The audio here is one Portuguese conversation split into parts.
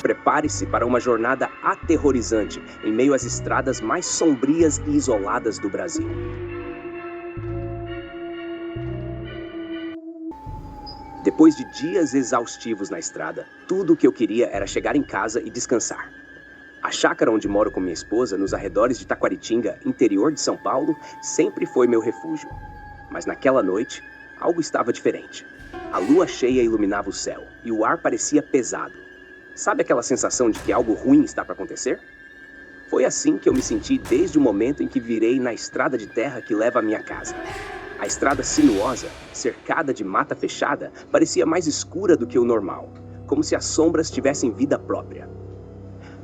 Prepare-se para uma jornada aterrorizante em meio às estradas mais sombrias e isoladas do Brasil. Depois de dias exaustivos na estrada, tudo o que eu queria era chegar em casa e descansar. A chácara onde moro com minha esposa, nos arredores de Taquaritinga, interior de São Paulo, sempre foi meu refúgio. Mas naquela noite, algo estava diferente. A lua cheia iluminava o céu e o ar parecia pesado. Sabe aquela sensação de que algo ruim está para acontecer? Foi assim que eu me senti desde o momento em que virei na estrada de terra que leva à minha casa. A estrada sinuosa, cercada de mata fechada, parecia mais escura do que o normal, como se as sombras tivessem vida própria.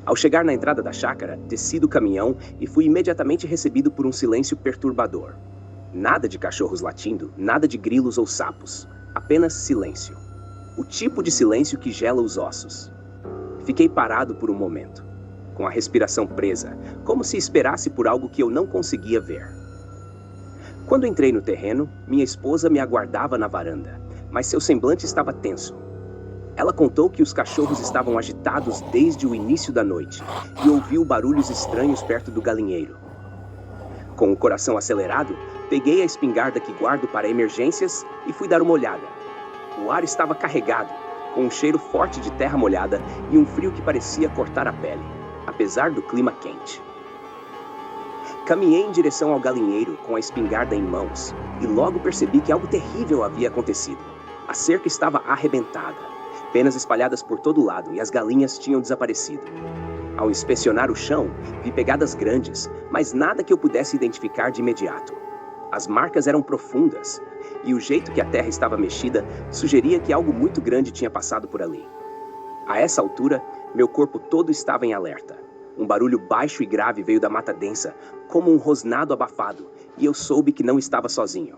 Ao chegar na entrada da chácara, desci do caminhão e fui imediatamente recebido por um silêncio perturbador. Nada de cachorros latindo, nada de grilos ou sapos, apenas silêncio. O tipo de silêncio que gela os ossos. Fiquei parado por um momento, com a respiração presa, como se esperasse por algo que eu não conseguia ver. Quando entrei no terreno, minha esposa me aguardava na varanda, mas seu semblante estava tenso. Ela contou que os cachorros estavam agitados desde o início da noite e ouviu barulhos estranhos perto do galinheiro. Com o coração acelerado, peguei a espingarda que guardo para emergências e fui dar uma olhada. O ar estava carregado, com um cheiro forte de terra molhada e um frio que parecia cortar a pele, apesar do clima quente. Caminhei em direção ao galinheiro com a espingarda em mãos e logo percebi que algo terrível havia acontecido. A cerca estava arrebentada, penas espalhadas por todo lado e as galinhas tinham desaparecido. Ao inspecionar o chão, vi pegadas grandes, mas nada que eu pudesse identificar de imediato. As marcas eram profundas e o jeito que a terra estava mexida sugeria que algo muito grande tinha passado por ali. A essa altura, meu corpo todo estava em alerta. Um barulho baixo e grave veio da mata densa, como um rosnado abafado, e eu soube que não estava sozinho.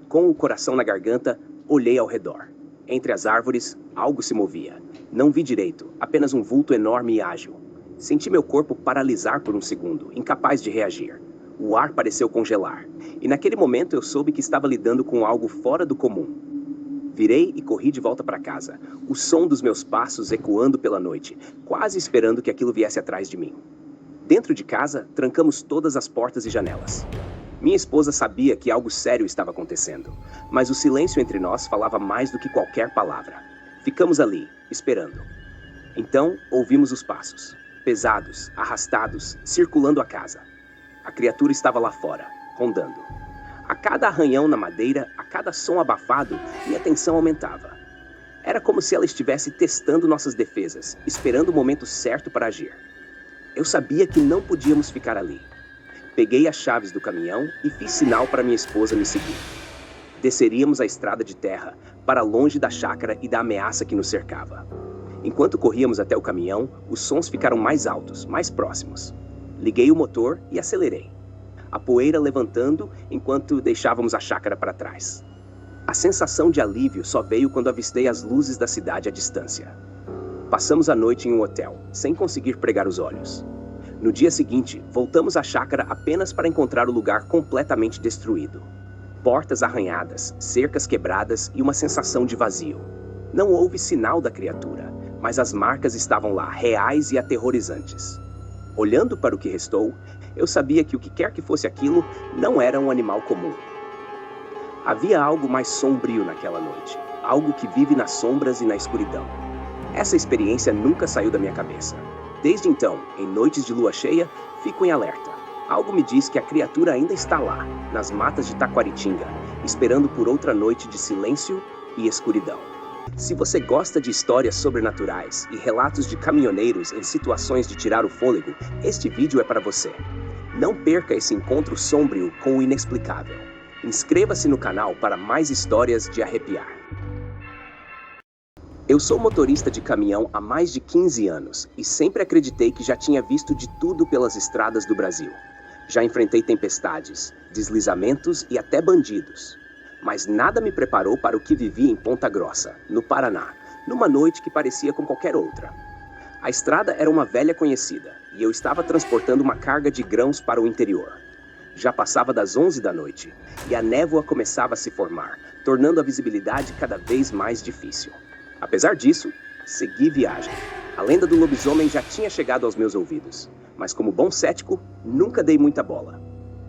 Com o coração na garganta, olhei ao redor. Entre as árvores, algo se movia. Não vi direito, apenas um vulto enorme e ágil. Senti meu corpo paralisar por um segundo, incapaz de reagir. O ar pareceu congelar, e naquele momento eu soube que estava lidando com algo fora do comum. Virei e corri de volta para casa, o som dos meus passos ecoando pela noite, quase esperando que aquilo viesse atrás de mim. Dentro de casa, trancamos todas as portas e janelas. Minha esposa sabia que algo sério estava acontecendo, mas o silêncio entre nós falava mais do que qualquer palavra. Ficamos ali, esperando. Então, ouvimos os passos, pesados, arrastados, circulando a casa. A criatura estava lá fora, rondando. A cada arranhão na madeira, a cada som abafado, minha tensão aumentava. Era como se ela estivesse testando nossas defesas, esperando o momento certo para agir. Eu sabia que não podíamos ficar ali. Peguei as chaves do caminhão e fiz sinal para minha esposa me seguir. Desceríamos a estrada de terra, para longe da chácara e da ameaça que nos cercava. Enquanto corríamos até o caminhão, os sons ficaram mais altos, mais próximos. Liguei o motor e acelerei. A poeira levantando enquanto deixávamos a chácara para trás. A sensação de alívio só veio quando avistei as luzes da cidade à distância. Passamos a noite em um hotel, sem conseguir pregar os olhos. No dia seguinte, voltamos à chácara apenas para encontrar o lugar completamente destruído. Portas arranhadas, cercas quebradas e uma sensação de vazio. Não houve sinal da criatura, mas as marcas estavam lá, reais e aterrorizantes. Olhando para o que restou, eu sabia que o que quer que fosse aquilo não era um animal comum. Havia algo mais sombrio naquela noite, algo que vive nas sombras e na escuridão. Essa experiência nunca saiu da minha cabeça. Desde então, em noites de lua cheia, fico em alerta. Algo me diz que a criatura ainda está lá, nas matas de Taquaritinga, esperando por outra noite de silêncio e escuridão. Se você gosta de histórias sobrenaturais e relatos de caminhoneiros em situações de tirar o fôlego, este vídeo é para você. Não perca esse encontro sombrio com o inexplicável. Inscreva-se no canal para mais histórias de arrepiar. Eu sou motorista de caminhão há mais de 15 anos e sempre acreditei que já tinha visto de tudo pelas estradas do Brasil. Já enfrentei tempestades, deslizamentos e até bandidos. Mas nada me preparou para o que vivi em Ponta Grossa, no Paraná, numa noite que parecia com qualquer outra. A estrada era uma velha conhecida e eu estava transportando uma carga de grãos para o interior. Já passava das 11 da noite e a névoa começava a se formar, tornando a visibilidade cada vez mais difícil. Apesar disso, segui viagem. A lenda do lobisomem já tinha chegado aos meus ouvidos, mas como bom cético, nunca dei muita bola.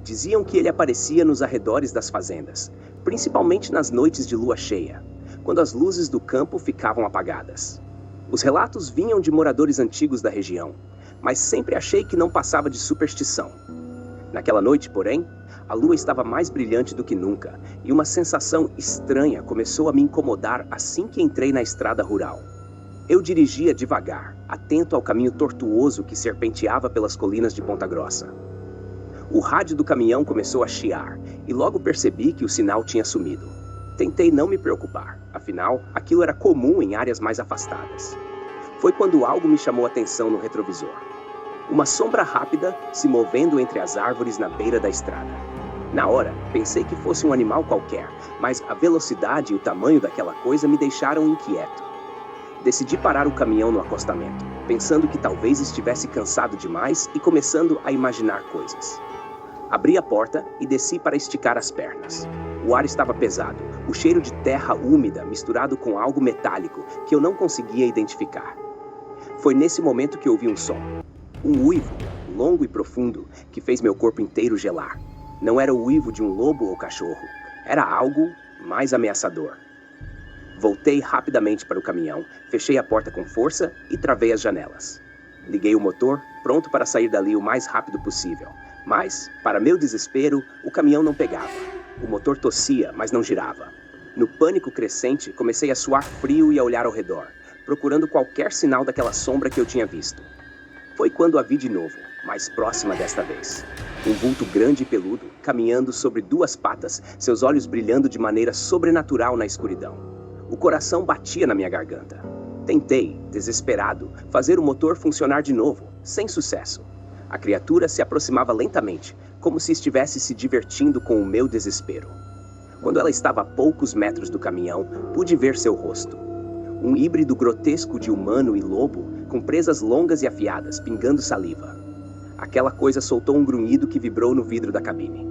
Diziam que ele aparecia nos arredores das fazendas, principalmente nas noites de lua cheia, quando as luzes do campo ficavam apagadas. Os relatos vinham de moradores antigos da região, mas sempre achei que não passava de superstição. Naquela noite, porém, a lua estava mais brilhante do que nunca, e uma sensação estranha começou a me incomodar assim que entrei na estrada rural. Eu dirigia devagar, atento ao caminho tortuoso que serpenteava pelas colinas de Ponta Grossa. O rádio do caminhão começou a chiar, e logo percebi que o sinal tinha sumido. Tentei não me preocupar, afinal, aquilo era comum em áreas mais afastadas. Foi quando algo me chamou a atenção no retrovisor. Uma sombra rápida se movendo entre as árvores na beira da estrada. Na hora, pensei que fosse um animal qualquer, mas a velocidade e o tamanho daquela coisa me deixaram inquieto. Decidi parar o caminhão no acostamento, pensando que talvez estivesse cansado demais e começando a imaginar coisas. Abri a porta e desci para esticar as pernas. O ar estava pesado, o cheiro de terra úmida misturado com algo metálico que eu não conseguia identificar. Foi nesse momento que ouvi um som. Um uivo, longo e profundo, que fez meu corpo inteiro gelar. Não era o uivo de um lobo ou cachorro. Era algo mais ameaçador. Voltei rapidamente para o caminhão, fechei a porta com força e travei as janelas. Liguei o motor, pronto para sair dali o mais rápido possível. Mas, para meu desespero, o caminhão não pegava. O motor tossia, mas não girava. No pânico crescente, comecei a suar frio e a olhar ao redor, procurando qualquer sinal daquela sombra que eu tinha visto. Foi quando a vi de novo, mais próxima desta vez. Um vulto grande e peludo, caminhando sobre duas patas, seus olhos brilhando de maneira sobrenatural na escuridão. O coração batia na minha garganta. Tentei, desesperado, fazer o motor funcionar de novo, sem sucesso. A criatura se aproximava lentamente, como se estivesse se divertindo com o meu desespero. Quando ela estava a poucos metros do caminhão, pude ver seu rosto. Um híbrido grotesco de humano e lobo, com presas longas e afiadas, pingando saliva. Aquela coisa soltou um grunhido que vibrou no vidro da cabine.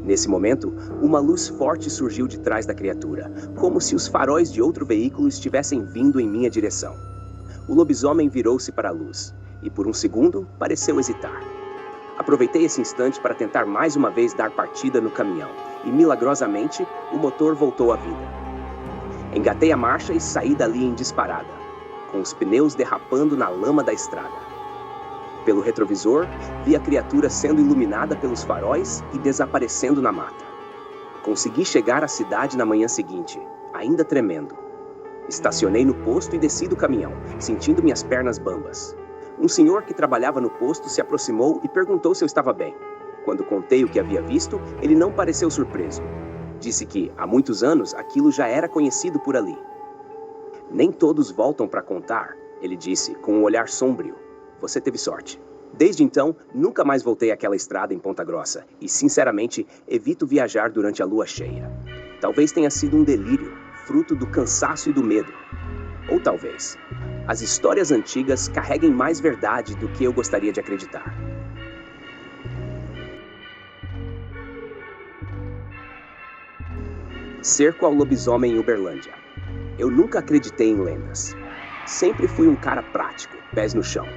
Nesse momento, uma luz forte surgiu de trás da criatura, como se os faróis de outro veículo estivessem vindo em minha direção. O lobisomem virou-se para a luz, e por um segundo pareceu hesitar. Aproveitei esse instante para tentar mais uma vez dar partida no caminhão, e milagrosamente, o motor voltou à vida. Engatei a marcha e saí dali em disparada, com os pneus derrapando na lama da estrada. Pelo retrovisor, vi a criatura sendo iluminada pelos faróis e desaparecendo na mata. Consegui chegar à cidade na manhã seguinte, ainda tremendo. Estacionei no posto e desci do caminhão, sentindo minhas pernas bambas. Um senhor que trabalhava no posto se aproximou e perguntou se eu estava bem. Quando contei o que havia visto, ele não pareceu surpreso. Disse que, há muitos anos, aquilo já era conhecido por ali. Nem todos voltam para contar, ele disse, com um olhar sombrio. Você teve sorte. Desde então, nunca mais voltei àquela estrada em Ponta Grossa e, sinceramente, evito viajar durante a lua cheia. Talvez tenha sido um delírio, fruto do cansaço e do medo. Ou talvez, as histórias antigas carreguem mais verdade do que eu gostaria de acreditar. Cerco ao lobisomem em Uberlândia. Eu nunca acreditei em lendas. Sempre fui um cara prático, pés no chão.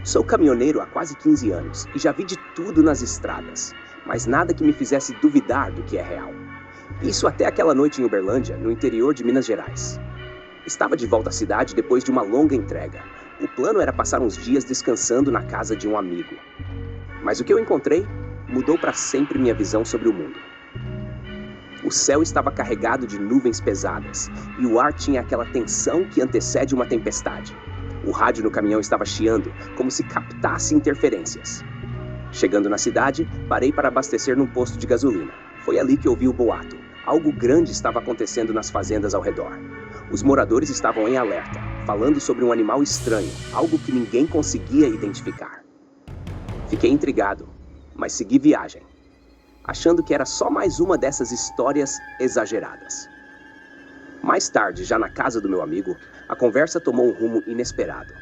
Sou caminhoneiro há quase 15 anos e já vi de tudo nas estradas, mas nada que me fizesse duvidar do que é real. Isso até aquela noite em Uberlândia, no interior de Minas Gerais. Estava de volta à cidade depois de uma longa entrega. O plano era passar uns dias descansando na casa de um amigo. Mas o que eu encontrei mudou para sempre minha visão sobre o mundo. O céu estava carregado de nuvens pesadas e o ar tinha aquela tensão que antecede uma tempestade. O rádio no caminhão estava chiando, como se captasse interferências. Chegando na cidade, parei para abastecer num posto de gasolina. Foi ali que ouvi o boato. Algo grande estava acontecendo nas fazendas ao redor. Os moradores estavam em alerta, falando sobre um animal estranho, algo que ninguém conseguia identificar. Fiquei intrigado, mas segui viagem, achando que era só mais uma dessas histórias exageradas. Mais tarde, já na casa do meu amigo, a conversa tomou um rumo inesperado.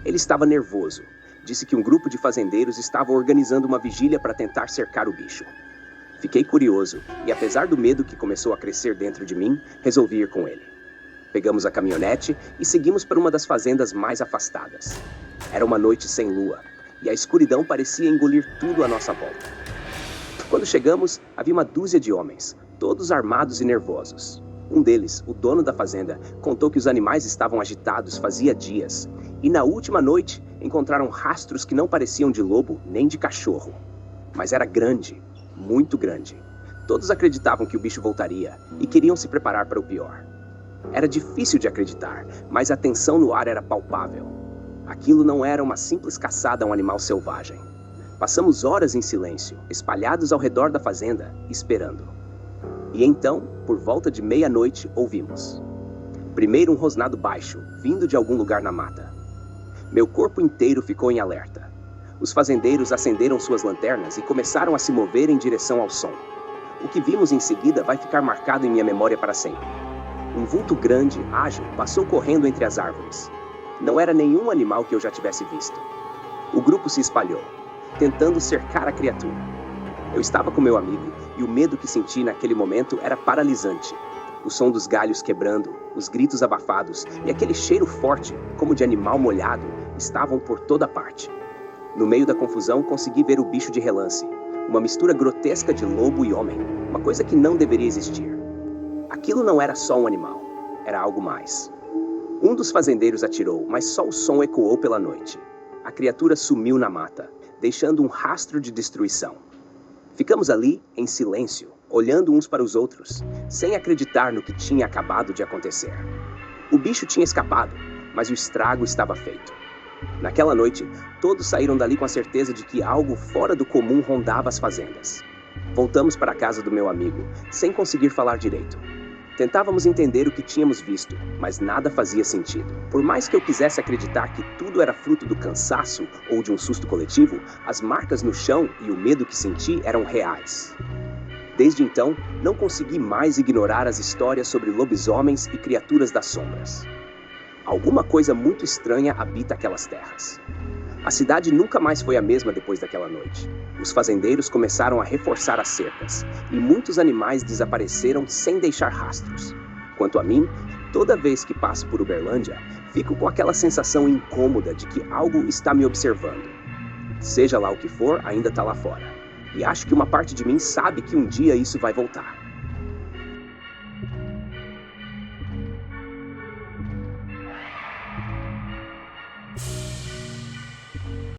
Ele estava nervoso. Disse que um grupo de fazendeiros estava organizando uma vigília para tentar cercar o bicho. Fiquei curioso e, apesar do medo que começou a crescer dentro de mim, resolvi ir com ele. Pegamos a caminhonete e seguimos para uma das fazendas mais afastadas. Era uma noite sem lua, e a escuridão parecia engolir tudo à nossa volta. Quando chegamos, havia uma dúzia de homens, todos armados e nervosos. Um deles, o dono da fazenda, contou que os animais estavam agitados fazia dias, e na última noite encontraram rastros que não pareciam de lobo nem de cachorro. Mas era grande, muito grande. Todos acreditavam que o bicho voltaria e queriam se preparar para o pior. Era difícil de acreditar, mas a tensão no ar era palpável. Aquilo não era uma simples caçada a um animal selvagem. Passamos horas em silêncio, espalhados ao redor da fazenda, esperando. E então, por volta de meia-noite, ouvimos. Primeiro um rosnado baixo, vindo de algum lugar na mata. Meu corpo inteiro ficou em alerta. Os fazendeiros acenderam suas lanternas e começaram a se mover em direção ao som. O que vimos em seguida vai ficar marcado em minha memória para sempre. Um vulto grande, ágil, passou correndo entre as árvores. Não era nenhum animal que eu já tivesse visto. O grupo se espalhou, tentando cercar a criatura. Eu estava com meu amigo e o medo que senti naquele momento era paralisante. O som dos galhos quebrando, os gritos abafados e aquele cheiro forte, como de animal molhado, estavam por toda parte. No meio da confusão, consegui ver o bicho de relance. Uma mistura grotesca de lobo e homem, uma coisa que não deveria existir. Aquilo não era só um animal, era algo mais. Um dos fazendeiros atirou, mas só o som ecoou pela noite. A criatura sumiu na mata, deixando um rastro de destruição. Ficamos ali, em silêncio, olhando uns para os outros, sem acreditar no que tinha acabado de acontecer. O bicho tinha escapado, mas o estrago estava feito. Naquela noite, todos saíram dali com a certeza de que algo fora do comum rondava as fazendas. Voltamos para a casa do meu amigo, sem conseguir falar direito. Tentávamos entender o que tínhamos visto, mas nada fazia sentido. Por mais que eu quisesse acreditar que tudo era fruto do cansaço ou de um susto coletivo, as marcas no chão e o medo que senti eram reais. Desde então, não consegui mais ignorar as histórias sobre lobisomens e criaturas das sombras. Alguma coisa muito estranha habita aquelas terras. A cidade nunca mais foi a mesma depois daquela noite. Os fazendeiros começaram a reforçar as cercas, e muitos animais desapareceram sem deixar rastros. Quanto a mim, toda vez que passo por Uberlândia, fico com aquela sensação incômoda de que algo está me observando. Seja lá o que for, ainda está lá fora. E acho que uma parte de mim sabe que um dia isso vai voltar.